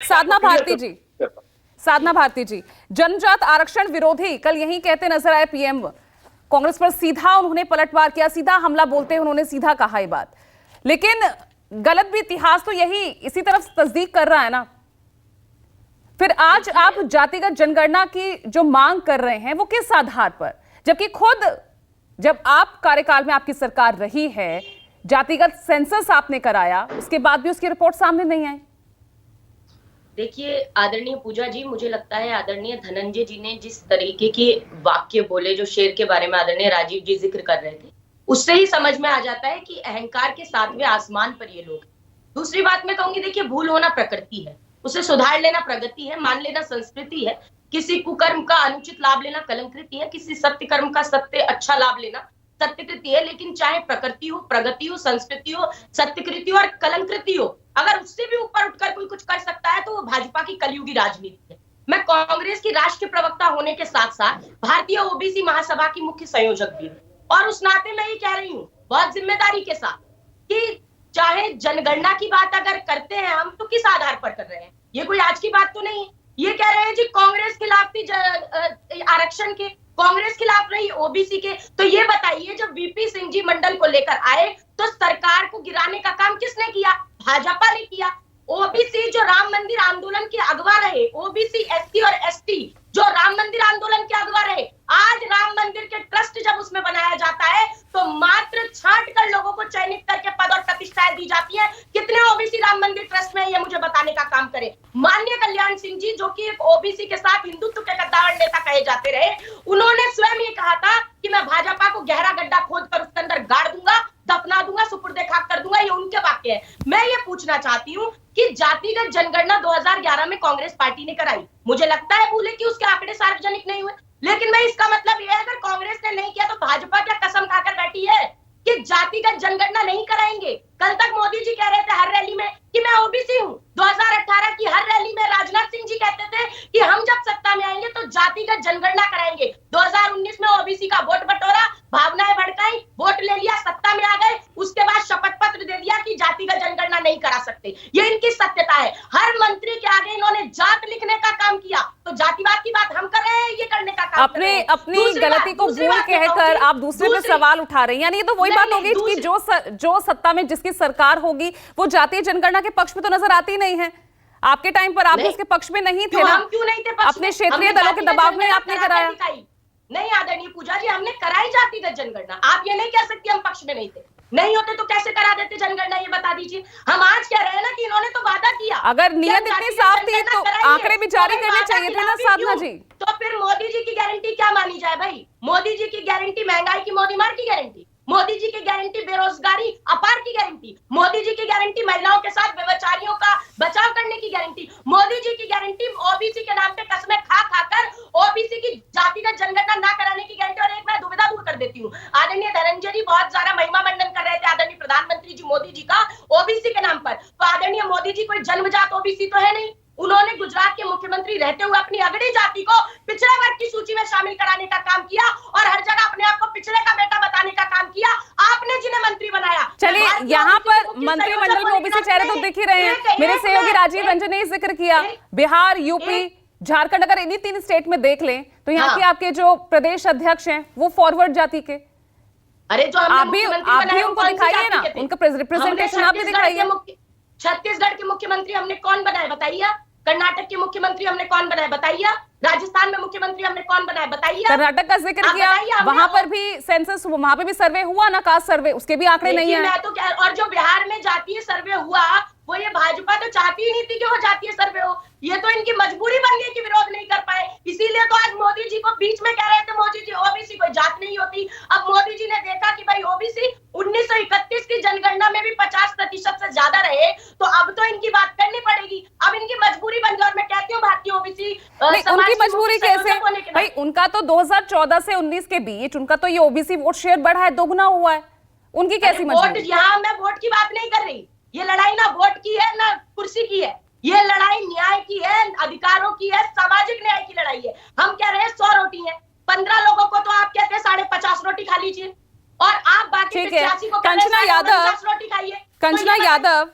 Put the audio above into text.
साधना भारती जी, साधना भारती जी, जनजात आरक्षण विरोधी कल यही कहते नजर आए पीएम। कांग्रेस पर सीधा उन्होंने पलटवार किया, सीधा हमला बोलते हुए उन्होंने सीधा कहा ये बात। लेकिन गलत भी इतिहास तो यही इसी तरफ तस्दीक कर रहा है ना। फिर आज आप जातिगत जनगणना की जो मांग कर रहे हैं वो किस आधार पर, जबकि खुद जब आप कार्यकाल में आपकी सरकार रही है, जातिगत सेंसस आपने कराया, उसके बाद भी उसकी रिपोर्ट सामने नहीं आई। देखिए आदरणीय पूजा जी, मुझे लगता है आदरणीय धनंजय जी ने जिस तरीके के वाक्य बोले, जो शेर के बारे में आदरणीय राजीव जी जिक्र कर रहे थे, उससे ही समझ में आ जाता है कि अहंकार के 7वें आसमान पर ये लोग। दूसरी बात मैं कहूंगी, देखिए भूल होना प्रकृति है, उसे सुधार लेना प्रगति है, मान लेना संस्कृति है। किसी कुकर्म का अनुचित लाभ लेना कलंकृति है, किसी सत्य कर्म का सत्य अच्छा लाभ लेना सत्यकृति है। लेकिन चाहे प्रकृति हो, प्रगति हो, संस्कृति हो, सत्यकृति हो और कलंकृति हो, अगर उससे भी ऊपर उठकर कोई कुछ कर सकता है तो वो भाजपा की कलयुगी राजनीति है। मैं कांग्रेस की राष्ट्रीय प्रवक्ता होने के साथ साथ भारतीय ओबीसी महासभा की मुख्य संयोजक भी हूँ, और उस नाते मैं ये कह रही हूँ बहुत जिम्मेदारी के साथ कि चाहे जनगणना की बात अगर करते हैं हम, तो किस आधार पर कर रहे हैं? ये कोई आज की बात तो नहीं है। ये कह रहे हैं जी कांग्रेस खिलाफ थी आरक्षण के, कांग्रेस खिलाफ रही ओबीसी के। तो ये बताइए, जब वीपी सिंह जी मंडल को लेकर आए तो सरकार को गिराने का काम किसने किया? भाजपा ने किया। ओबीसी जो राम मंदिर आंदोलन के अगवा रहे, ओबीसी एससी और एसटी जो राम मंदिर आंदोलन के अगवा रहे, आज राम मंदिर के ट्रस्ट जब उसमें बनाया जाता है तो मात्र छांट कर लोगों को चयनित करके पद और प्रतिष्ठाएं दी जाती है। कितने ओबीसी राम मंदिर ट्रस्ट में ये मुझे बताने का काम करे। माननीय कल्याण सिंह जी, जो कि एक ओबीसी के साथ हिंदुत्व के गद्दार नेता कहे जाते रहे, उन्होंने स्वयं ये कहा था कि मैं भाजपा को गहरा गड्ढा खोदकर उसके अंदर गाड़ दूंगा, दफना दूंगा, सुपुर्दे खाक कर दूंगा। ये उनके वाक्य है। मैं ये पूछना चाहती हूँ कि जातिगत जनगणना 2011 में कांग्रेस पार्टी ने कराई, मुझे लगता है भूले कि उसके आंकड़े सार्वजनिक नहीं हुए। लेकिन मैं इसका मतलब यह है, अगर कांग्रेस ने नहीं किया तो भाजपा क्या कसम खाकर बैठी है कि जातिगत जनगणना नहीं कराएंगे? कल तक मोदी जी कह रहे थे हर रैली में कि मैं ओबीसी हूँ। 2018 की हर रैली में राजनाथ सिंह जी कहते थे कि हम जब सत्ता में आएंगे तो जातिगत जनगणना कराएंगे। 2019 में ओबीसी का वोट बटोरा, भावनाएं भड़काई, वोट ले लिया, सत्ता में आ गए, उसके बाद शपथ पत्र दे दिया कि जातिगत जनगणना नहीं करा सकते। ये इनकी सत्यता है। हर मंत्री के आगे इन्होंने जात लिखने का काम किया, तो जातिवाद की बात हम कर रहे हैं, ये करने का काम अपनी गलती को भूल कहकर आप दूसरे पे सवाल उठा रहे हैं। यानी ये तो वही बात होगी कि जो सत्ता में जिसकी सरकार होगी वो जातीय जनगणना के पक्ष में तो नजर आती नहीं है। आपके टाइम पर आप उसके पक्ष में नहीं थे ना, क्यों नहीं थे? अपने क्षेत्रीय दलों के दबाव में आपने कराया। नहीं आदरणीय पूजा जी, हमने कराई जातिगत जनगणना। आप ये नहीं कह सकती हम पक्ष में नहीं थे। नहीं होते तो कैसे करा देते जनगणना, ये बता दीजिए। हम आज कह रहे हैं ना कि इन्होंने तो वादा किया। अगर नियत इतनी साफ थी तो आंकड़े भी जारी करने चाहिए थे ना साधना जी। तो फिर मोदी जी की गारंटी क्या मानी जाए भाई? मोदी जी की गारंटी महंगाई की मोदी मार की गारंटी, मोदी जी की गारंटी बेरोजगारी अपार की गारंटी, मोदी जी की गारंटी महिलाओं के साथ व्यभिचारियों का बचाव करने की गारंटी, मोदी जी की गारंटी ओबीसी के नाम पे कस्में खा खाकर ओबीसी की जातिगत जनगणना ना कराने की गारंटी। और एक मैं दुविधा दूर कर देती हूँ, आदरणीय धनंजय जी बहुत सारा महिमा मंडन कर रहे थे आदरणीय प्रधानमंत्री जी मोदी जी का ओबीसी के नाम पर। तो आदरणीय मोदी जी कोई जन्मजात ओबीसी तो है नहीं। उन्होंने गुजरात के मुख्यमंत्री रहते हुए अपनी अगड़ी जाति को पिछड़े वर्ग की सूची में शामिल कराने का काम किया और हर जगह अपने आप को पिछड़े का बेटा बताने का काम किया। आपने जिन्हें मंत्री बनाया। चलिए, यहाँ पर मंत्रिमंडल में ओबीसी चेहरे तो दिख ही रहे हैं। मेरे सहयोगी राजीव रंजन ने जिक्र किया बिहार, यूपी, झारखंड। अगर इन्हीं 3 स्टेट में देख लें तो यहाँ के आपके जो प्रदेश अध्यक्ष हैं वो फॉरवर्ड जाति के। अरे जो आप भी उनको दिखाइए ना, उनका रिप्रेजेंटेशन आप भी दिखाइए। छत्तीसगढ़ के मुख्यमंत्री हमने कौन बनाए बताइए? कर्नाटक के मुख्यमंत्री हमने कौन बनाए बताइए? राजस्थान में मुख्यमंत्री हमने कौन बनाए बताइए? कर्नाटक का जिक्र किया, वहां पर भी सेंसस, वहां पे भी सर्वे हुआ ना, कास्ट सर्वे, उसके भी आंकड़े नहीं है। मैं तो क्या, और जो बिहार में जातीय सर्वे हुआ वो ये भाजपा तो चाहती ही नहीं थी कि वो जातीय सर्वे हो। ये तो इनकी मजबूरी बन गई कि विरोध नहीं कर पाए। इसीलिए तो आज मोदी जी को बीच में कह रहे थे, मोदी जी ओबीसी कोई जात नहीं होती। अब मोदी जी ने देखा कि भाई ओबीसी 1931 की जनगणना में भी 50% से ज्यादा रहे, तो अब तो इनकी बात करनी पड़ेगी। अब इनकी मजबूरी बन गई। और मैं कहती हूँ भारतीय ओबीसी उनकी मजबूरी कैसे भाई? उनका तो 2014 से 19 के बीच उनका तो ये ओबीसी वोट शेयर बढ़ा है, दोगुना हुआ है। उनकी कैसी मजबूरी? यहाँ मैं वोट की बात नहीं कर रही। ये लड़ाई ना वोट की है ना कुर्सी की है, ये लड़ाई न्याय की है, अधिकारों की है, सामाजिक न्याय की लड़ाई है। हम कह रहे हैं 100 रोटी है, 15 लोगों को तो आप कहते हैं 50 रोटी खा लीजिए, और आप बाकी 85 को कंचना यादव, रोटी खाइए। कंचना यादव